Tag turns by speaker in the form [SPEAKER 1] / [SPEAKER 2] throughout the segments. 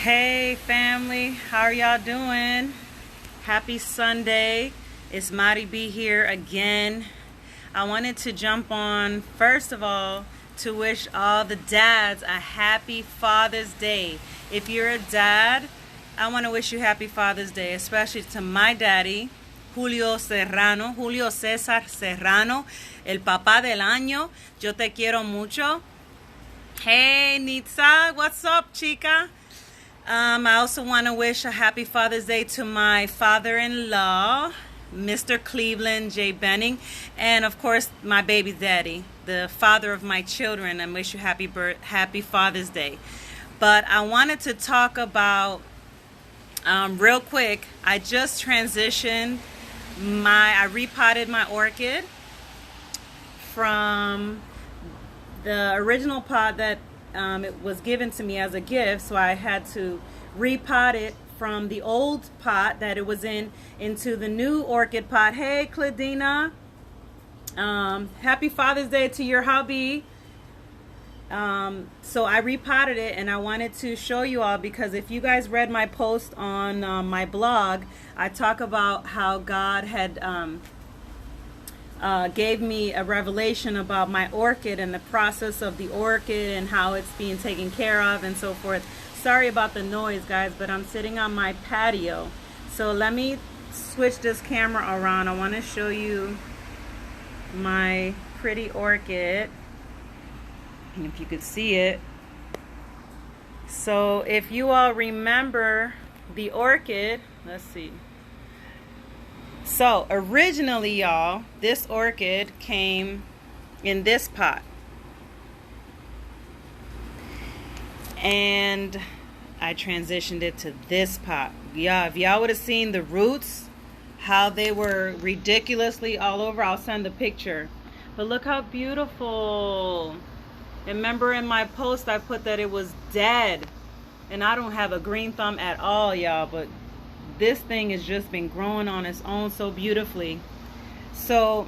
[SPEAKER 1] Hey family, how are y'all doing? Happy Sunday. It's Mari B here again. I wanted to jump on, first of all, to wish all the dads a happy Father's Day. If you're a dad, I want to wish you happy Father's Day, especially to my daddy, Julio César Serrano, el papá del año. Yo te quiero mucho. Hey Nitza, what's up, chica? I also want to wish a happy Father's Day to my father-in-law, Mr. Cleveland J. Benning, and of course my baby daddy, the father of my children. I wish you happy Father's Day. But I wanted to talk about real quick. I just transitioned I repotted my orchid from the original pot that it was given to me as a gift, so I had to repot it from the old pot that it was in into the new orchid pot. Hey Claudina, happy Father's Day to your hubby. So I repotted it, and I wanted to show you all, because if you guys read my post on my blog, I talk about how God had gave me a revelation about my orchid and the process of the orchid and how it's being taken care of and so forth. Sorry about the noise, guys, but I'm sitting on my patio. So let me switch this camera around. I want to show you my pretty orchid, and if you could see it. So if you all remember the orchid, let's see. So originally, y'all, this orchid came in this pot, and I transitioned it to this pot. Yeah, if y'all would have seen the roots, how they were ridiculously all over, I'll send a picture. But look how beautiful. Remember in my post I put that it was dead, and I don't have a green thumb at all, y'all, but this thing has just been growing on its own so beautifully. So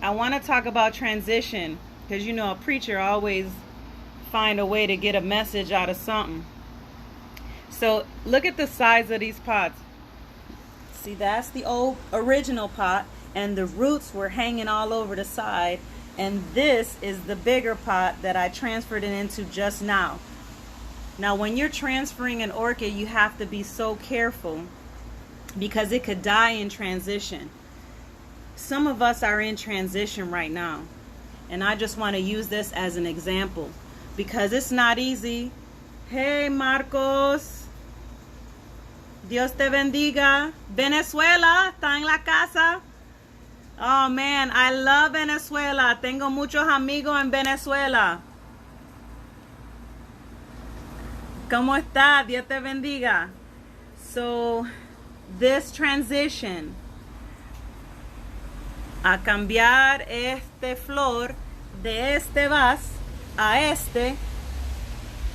[SPEAKER 1] I want to talk about transition, because you know a preacher always find a way to get a message out of something. So look at the size of these pots. See, that's the old original pot, and the roots were hanging all over the side. And this is the bigger pot that I transferred it into just now. Now when you're transferring an orchid, you have to be so careful, because it could die in transition. Some of us are in transition right now, and I just want to use this as an example, because it's not easy. Hey Marcos, Dios te bendiga. Venezuela está en la casa. Oh man, I love Venezuela. Tengo muchos amigos en Venezuela. ¿Cómo está? Dios te bendiga. So this transition a cambiar este flor de este vas a este,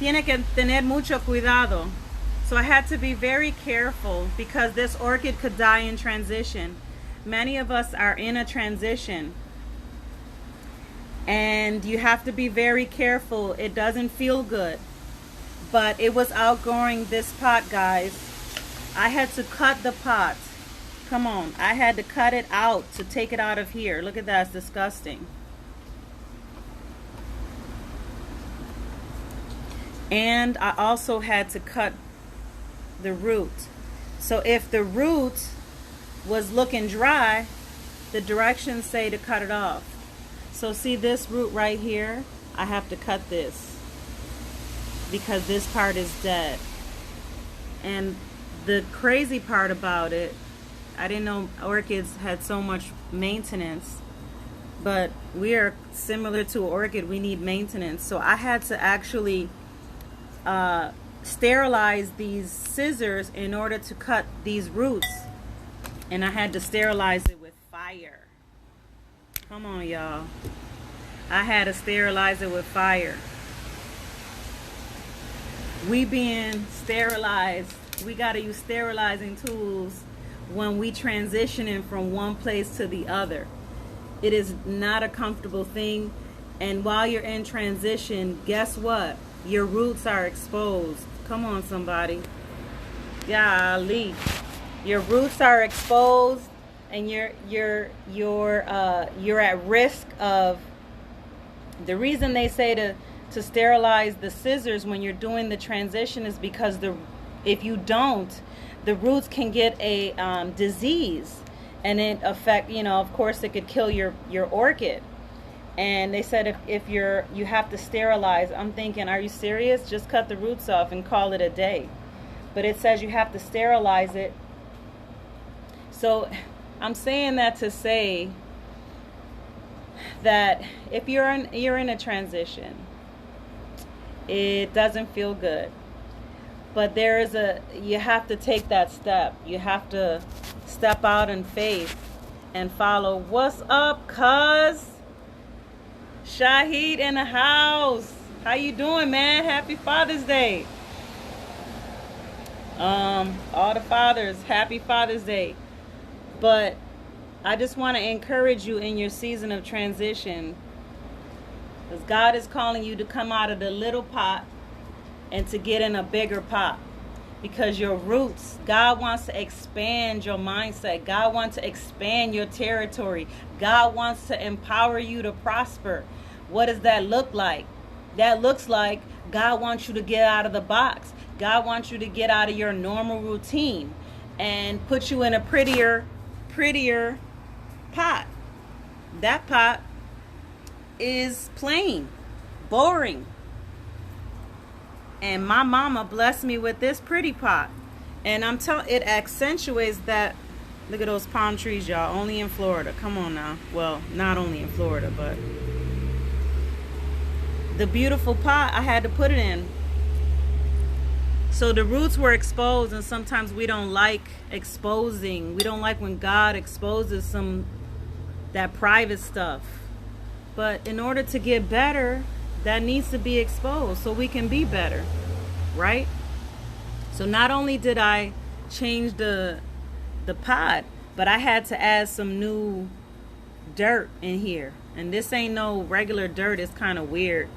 [SPEAKER 1] tiene que tener mucho cuidado. So I had to be very careful, because this orchid could die in transition. Many of us are in a transition, and you have to be very careful. It doesn't feel good, but it was outgrowing this pot, guys. I had to cut the pot. Come on, I had to cut it out to take it out of here. Look at that, it's disgusting. And I also had to cut the root. So if the root was looking dry, the directions say to cut it off. So see this root right here? I have to cut this, because this part is dead. And the crazy part about it, I didn't know orchids had so much maintenance, but we are similar to an orchid. We need maintenance. So I had to actually sterilize these scissors in order to cut these roots, and I had to sterilize it with fire. Come on, y'all. I had to sterilize it with fire. We being sterilized, we got to use sterilizing tools when we transitioning from one place to the other. It is not a comfortable thing, and while you're in transition, guess what? Your roots are exposed. Come on, somebody. Golly. Your roots are exposed, and you're at risk of. The reason they say to sterilize the scissors when you're doing the transition is because if you don't, the roots can get a disease, and it affect, of course it could kill your orchid. And they said if you have to sterilize. I'm thinking, are you serious? Just cut the roots off and call it a day. But it says you have to sterilize it. So I'm saying that to say that if you're in a transition, it doesn't feel good. But you have to take that step. You have to step out in faith and follow. What's up, cuz? Shahid in the house. How you doing, man? Happy Father's Day. All the fathers, happy Father's Day. But I just want to encourage you in your season of transition, because God is calling you to come out of the little pot and to get in a bigger pot. Because your roots, God wants to expand your mindset. God wants to expand your territory. God wants to empower you to prosper. What does that look like? That looks like God wants you to get out of the box. God wants you to get out of your normal routine and put you in a prettier pot. That pot is plain, boring. And my mama blessed me with this pretty pot. And I'm telling, it accentuates that. Look at those palm trees, y'all. Only in Florida. Come on now. Well, not only in Florida, but the beautiful pot I had to put it in. So the roots were exposed, and sometimes we don't like exposing. We don't like when God exposes that private stuff. But in order to get better, that needs to be exposed so we can be better, right? So not only did I change the pot, but I had to add some new dirt in here. And this ain't no regular dirt. It's kind of weird.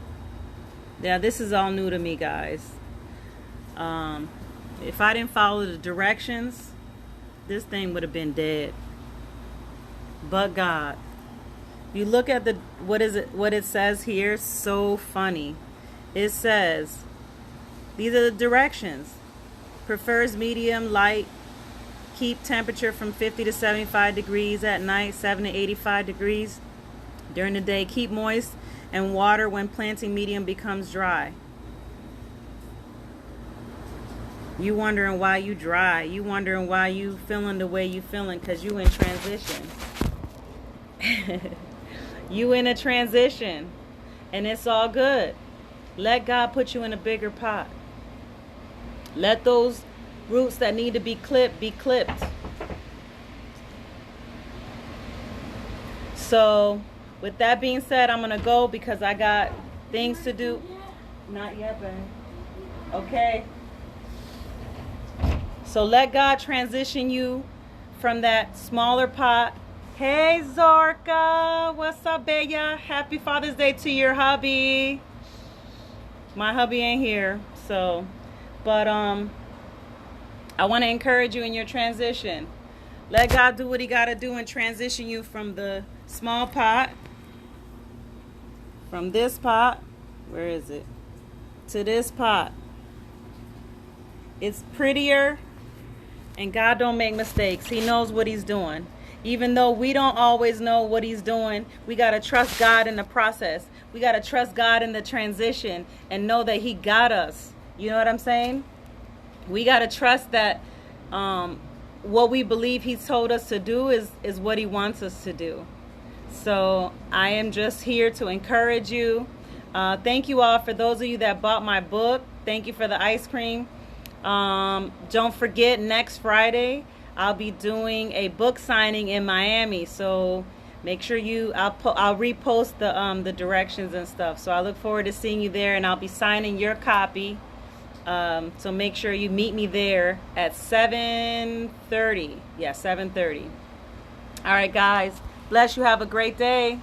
[SPEAKER 1] Yeah, this is all new to me, guys. If I didn't follow the directions, this thing would have been dead. But God. You look at what it says here, so funny. It says, these are the directions. Prefers medium light. Keep temperature from 50 to 75 degrees at night, 7 to 85 degrees during the day. Keep moist and water when planting medium becomes dry. You wondering why you dry. You wondering why you feeling the way you feeling, because you in transition. You in a transition, and it's all good. Let God put you in a bigger pot. Let those roots that need to be clipped be clipped. So with that being said, I'm gonna go because I got things to do. Not yet, babe. Okay. So let God transition you from that smaller pot. Hey Zorka, what's up, Bella? Happy Father's Day to your hubby. My hubby ain't here, so, but I want to encourage you in your transition. Let God do what he got to do and transition you from the small pot, from this pot, where is it, to this pot. It's prettier, and God don't make mistakes. He knows what he's doing. Even though we don't always know what he's doing, we got to trust God in the process. We got to trust God in the transition and know that he got us. You know what I'm saying? We got to trust that what we believe he's told us to do is what he wants us to do. So I am just here to encourage you. Thank you all for those of you that bought my book. Thank you for the ice cream. Don't forget, next Friday I'll be doing a book signing in Miami, so make sure I'll repost the directions and stuff. So I look forward to seeing you there, and I'll be signing your copy. So make sure you meet me there at 7:30. Yeah, 7:30. All right, guys. Bless you. Have a great day.